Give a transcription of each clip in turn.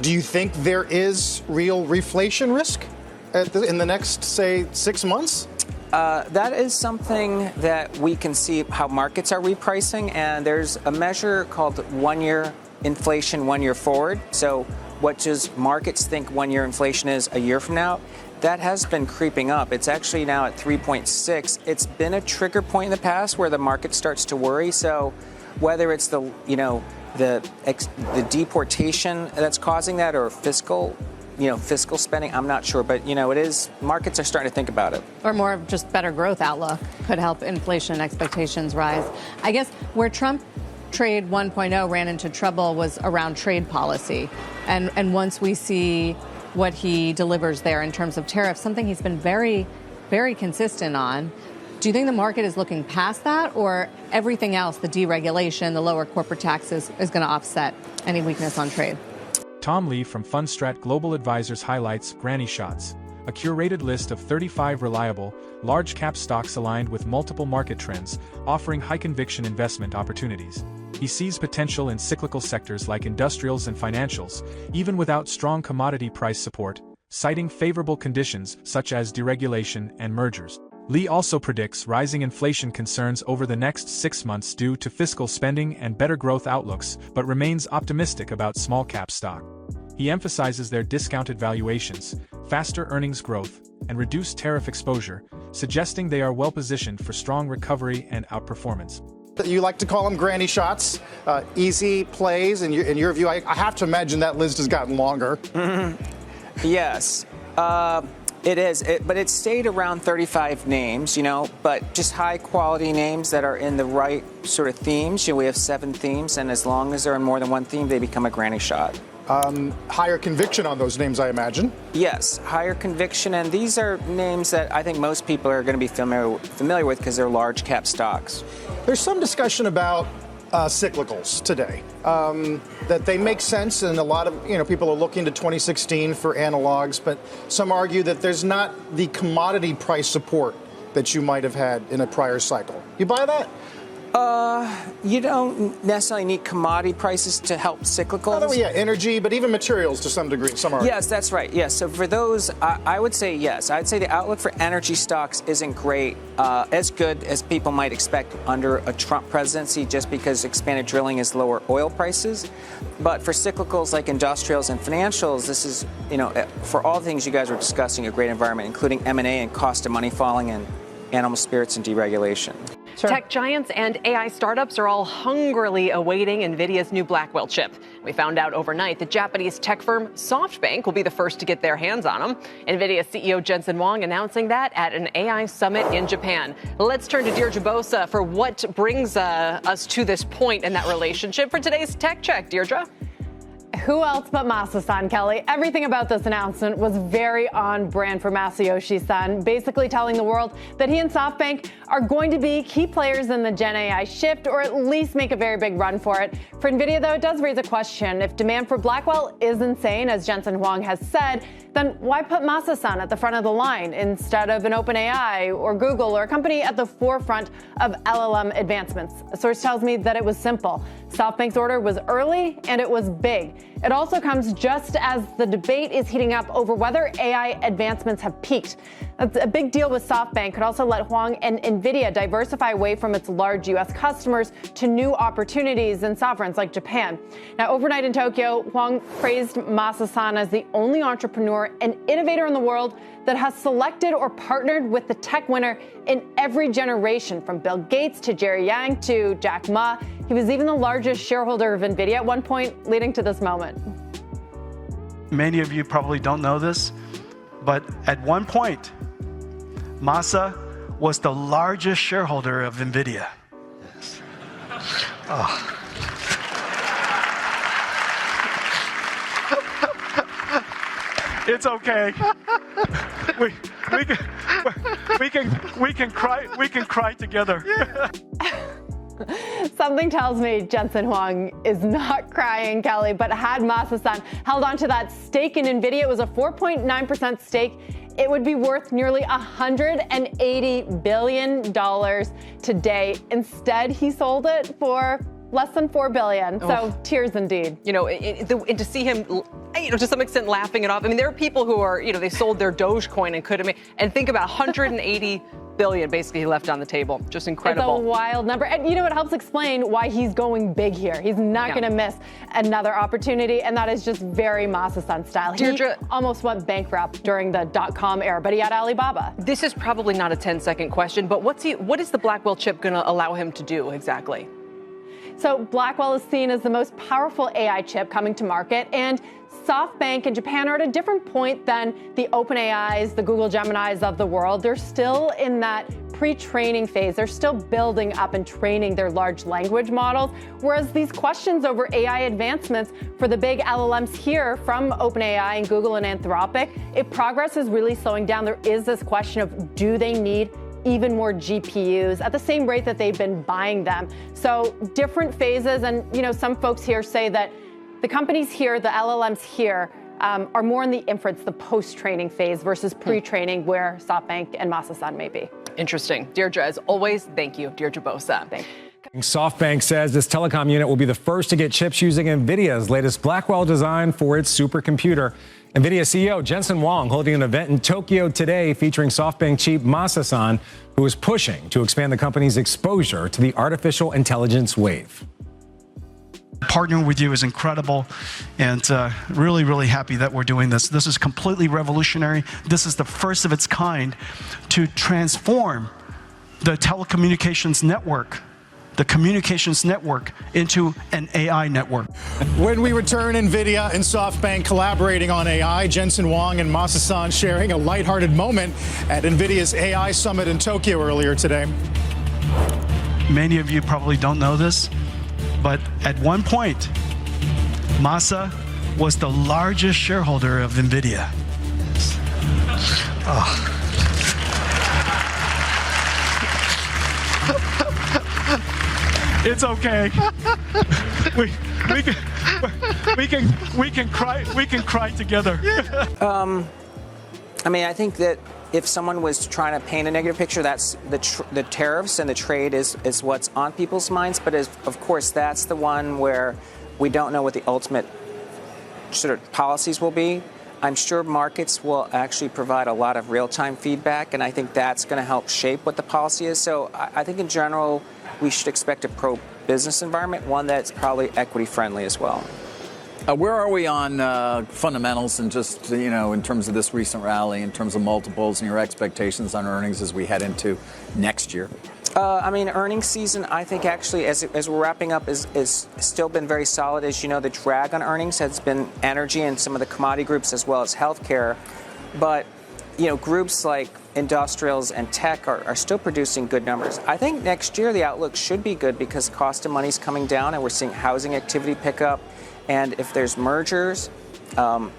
Do you think there is real reflation risk in the next, say, 6 months? That is something that we can see how markets are repricing, and there's a measure called 1-year inflation 1 year forward. So what does markets think 1-year inflation is a year from now? That has been creeping up. It's actually now at 3.6. It's been a trigger point in the past where the market starts to worry. So whether it's the deportation that's causing that or fiscal spending, I'm not sure. But, it is, markets are starting to think about it. Or more of just better growth outlook could help inflation expectations rise. I guess where Trump Trade 1.0 ran into trouble was around trade policy. And once we see what he delivers there in terms of tariffs, something he's been very, very consistent on. Do you think the market is looking past that, or everything else, the deregulation, the lower corporate taxes, is going to offset any weakness on trade? Tom Lee from Fundstrat Global Advisors highlights Granny Shots, a curated list of 35 reliable, large-cap stocks aligned with multiple market trends, offering high-conviction investment opportunities. He sees potential in cyclical sectors like industrials and financials, even without strong commodity price support, citing favorable conditions such as deregulation and mergers. Lee also predicts rising inflation concerns over the next 6 months due to fiscal spending and better growth outlooks, but remains optimistic about small-cap stock. He emphasizes their discounted valuations, faster earnings growth, and reduced tariff exposure, suggesting they are well-positioned for strong recovery and outperformance. You like to call them granny shots, easy plays. In your view, I have to imagine that list has gotten longer. Yes, it is. But it stayed around 35 names, but just high-quality names that are in the right sort of themes. We have 7 themes, and as long as they're in more than one theme, they become a granny shot. Higher conviction on those names, I imagine. Yes, higher conviction, and these are names that I think most people are going to be familiar with because they're large cap stocks. There's some discussion about cyclicals today, that they make sense, and a lot of people are looking to 2016 for analogs, but some argue that there's not the commodity price support that you might have had in a prior cycle. You buy that? You don't necessarily need commodity prices to help cyclicals. Yeah, energy, but even materials to some degree. Some are. Yes, that's right. Yes, so for those, I would say yes. I'd say the outlook for energy stocks isn't great, as good as people might expect under a Trump presidency, just because expanded drilling is lower oil prices. But for cyclicals like industrials and financials, this is, for all the things you guys were discussing, a great environment, including M&A and cost of money falling and animal spirits and deregulation. Sure. Tech giants and AI startups are all hungrily awaiting Nvidia's new Blackwell chip. We found out overnight that Japanese tech firm SoftBank will be the first to get their hands on them. Nvidia CEO Jensen Huang announcing that at an AI summit in Japan. Let's turn to Deirdre Bosa for what brings us to this point in that relationship for today's Tech Check. Deirdre? Who else but Masa-san, Kelly? Everything about this announcement was very on brand for Masayoshi-san, basically telling the world that he and SoftBank are going to be key players in the Gen AI shift, or at least make a very big run for it. For Nvidia, though, it does raise a question. If demand for Blackwell is insane, as Jensen Huang has said, then why put Masa-san at the front of the line instead of an OpenAI or Google or a company at the forefront of LLM advancements? A source tells me that it was simple. SoftBank's order was early and it was big. It also comes just as the debate is heating up over whether AI advancements have peaked. That's a big deal with SoftBank. Could also let Huang and Nvidia diversify away from its large U.S. customers to new opportunities in sovereigns like Japan. Now, overnight in Tokyo, Huang praised Masa-san as the only entrepreneur and innovator in the world that has selected or partnered with the tech winner in every generation, from Bill Gates to Jerry Yang to Jack Ma. He was even the largest shareholder of Nvidia at one point, leading to this moment. Many of you probably don't know this, but at one point, Masa was the largest shareholder of Nvidia. Yes. Oh. It's okay. We can cry together. Something tells me Jensen Huang is not crying, Kelly, but had Masa-san held on to that stake in Nvidia, it was a 4.9% stake. It would be worth nearly $180 billion today. Instead, he sold it for Less than $4 billion. So tears indeed. You know, and to see him, you know, to some extent laughing it off. I mean, there are people who are, you know, they sold their Dogecoin and could have made, and think about 180 billion basically he left on the table. Just incredible. It's a wild number. And you know, it helps explain why he's going big here. He's not going to miss another opportunity, and that is just very Masa-san style. Deirdre, he almost went bankrupt during the .com era, but he had Alibaba. This is probably not a 10-second question, but what is the Blackwell chip going to allow him to do exactly? So Blackwell is seen as the most powerful AI chip coming to market, and SoftBank and Japan are at a different point than the OpenAIs, the Google Geminis of the world. They're still in that pre-training phase. They're still building up and training their large language models, whereas these questions over AI advancements for the big LLMs here from OpenAI and Google and Anthropic, progress is really slowing down. There is this question of, do they need even more GPUs at the same rate that they've been buying them? So different phases, and you know, some folks here say that the companies here, the LLMs here, are more in the inference, the post-training phase versus pre-training, where SoftBank and Masa-san may be. Interesting. Deirdre, as always, thank you, Deirdre Bosa. Thanks. SoftBank says this telecom unit will be the first to get chips using Nvidia's latest Blackwell design for its supercomputer. Nvidia CEO Jensen Huang holding an event in Tokyo today featuring SoftBank chief Masa-san, who is pushing to expand the company's exposure to the artificial intelligence wave. Partnering with you is incredible, and really, really happy that we're doing this. This is completely revolutionary. This is the first of its kind to transform the telecommunications network, the communications network, into an AI network. When we return, Nvidia and SoftBank collaborating on AI, Jensen Huang and Masa-san sharing a lighthearted moment at Nvidia's AI Summit in Tokyo earlier today. Many of you probably don't know this, but at one point, Masa was the largest shareholder of Nvidia. Oh. It's okay. We can cry together. I mean, I think that if someone was trying to paint a negative picture, that's the tariffs and the trade is what's on people's minds. But of course, that's the one where we don't know what the ultimate sort of policies will be. I'm sure markets will actually provide a lot of real-time feedback, and I think that's going to help shape what the policy is. So I think in general, we should expect a pro-business environment, one that's probably equity-friendly as well. Where are we on fundamentals and just, you know, in terms of this recent rally, in terms of multiples and your expectations on earnings as we head into next year? I mean, earnings season, I think actually, as we're wrapping up, is still been very solid. As you know, the drag on earnings has been energy and some of the commodity groups as well as healthcare. But, you know, groups like industrials and tech are still producing good numbers. I think next year the outlook should be good because cost of money is coming down and we're seeing housing activity pick up. And if there's mergers,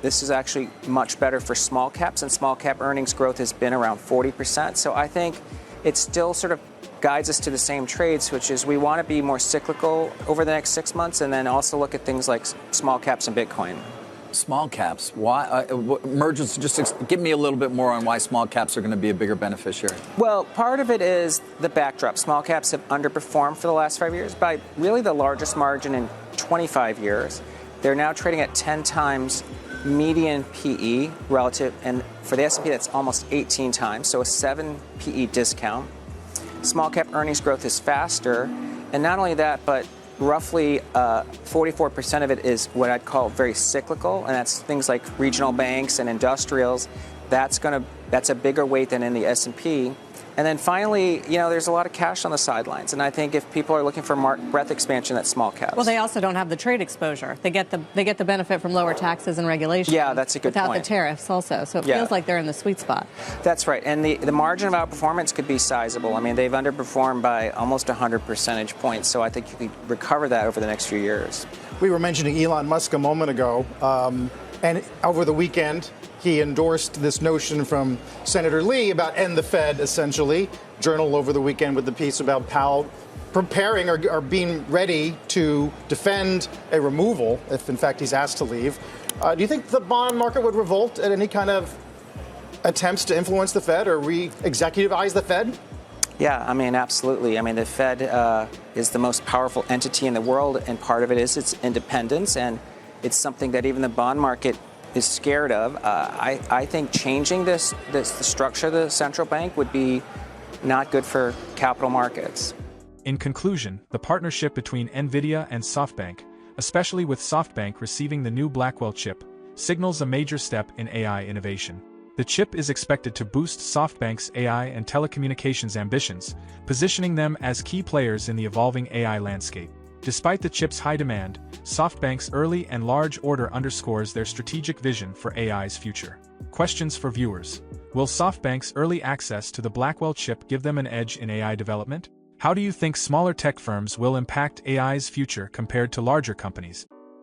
this is actually much better for small caps, and small cap earnings growth has been around 40%. So I think it still sort of guides us to the same trades, which is we want to be more cyclical over the next 6 months, and then also look at things like small caps and Bitcoin. Small caps, why mergers? Just give me a little bit more on why small caps are going to be a bigger beneficiary. Well, part of it is the backdrop. Small caps have underperformed for the last 5 years by really the largest margin in 25 years. They're now trading at 10 times median PE relative, and for the S&P that's almost 18 times, so a 7 PE discount. Small cap earnings growth is faster, and not only that, but roughly 44% of it is what I'd call very cyclical, and that's things like regional banks and industrials. That's a bigger weight than in the S&P. And then finally, you know, there's a lot of cash on the sidelines, and I think if people are looking for breadth expansion, that's small caps. Well, they also don't have the trade exposure. They get the benefit from lower taxes and regulations. Yeah, that's a good without point. The tariffs also, so it feels like they're in the sweet spot. That's right, and the margin of outperformance could be sizable. I mean, they've underperformed by almost 100 percentage points, so I think you could recover that over the next few years. We were mentioning Elon Musk a moment ago, and over the weekend, he endorsed this notion from Senator Lee about end the Fed, essentially. Journal over the weekend with the piece about Powell preparing or being ready to defend a removal if, in fact, he's asked to leave. Do you think the bond market would revolt at any kind of attempts to influence the Fed or re-executivize the Fed? Yeah, I mean, absolutely. I mean, the Fed is the most powerful entity in the world, and part of it is its independence, and it's something that even the bond market is scared of. I think changing the structure of the central bank would be not good for capital markets. In conclusion, the partnership between Nvidia and SoftBank, especially with SoftBank receiving the new Blackwell chip, signals a major step in AI innovation. The chip is expected to boost SoftBank's AI and telecommunications ambitions, positioning them as key players in the evolving AI landscape. Despite the chip's high demand, SoftBank's early and large order underscores their strategic vision for AI's future. Questions for viewers. Will SoftBank's early access to the Blackwell chip give them an edge in AI development? How do you think smaller tech firms will impact AI's future compared to larger companies?